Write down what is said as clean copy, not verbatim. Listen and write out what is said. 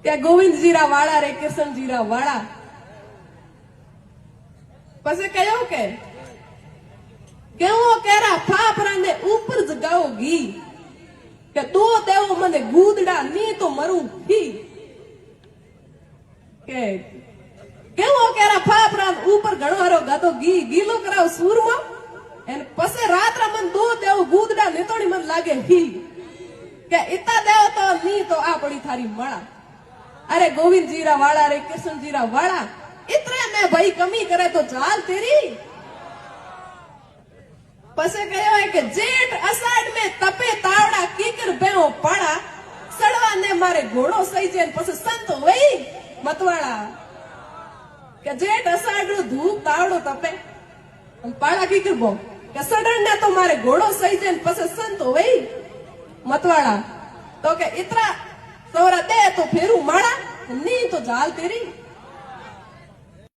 કે ગોવિંદજીરા વાળા રે કિશનજીરા વાળા. પછી કયો કે કેવો કેરા ફાફરા ને ઉપર જગાવો ઘી કે તો તેવો મને ગૂદડા ની તો મરું ઘી. કે કેવો કેરા ફાફરા ઉપર ઘણો હારો ગાતો ઘી ગીલો કરાવ સૂરમાં અને પછી રાત્રે મન દો તેવું ગૂદડા નીતોડી મન લાગે ઘી કે ઇતા દેવ તો ની તો આ પડી થારી મળા. अरे गोविंद जीरा वाला रे कृष्ण जीरा वाला इतने में भाई कमी करे तो चाल तेरी. पसे कहो है कि जेठ अषाढ़ में तपे तावड़ा कीकर बेहो पाड़ा सड़वा ने मारे घोड़ो सही जे पसे संत वही मतवाड़ा. કે જેઠ અષાઢ ધૂપ તાવડો તપે પાડા કીકર બો કે સડણ ને તો મારે ઘોડો સહી જાય પછી સંત વહી मतवाड़ा. तो के इतना तोरा दे तो फेरू माड़ा नहीं तो जाल तेरी.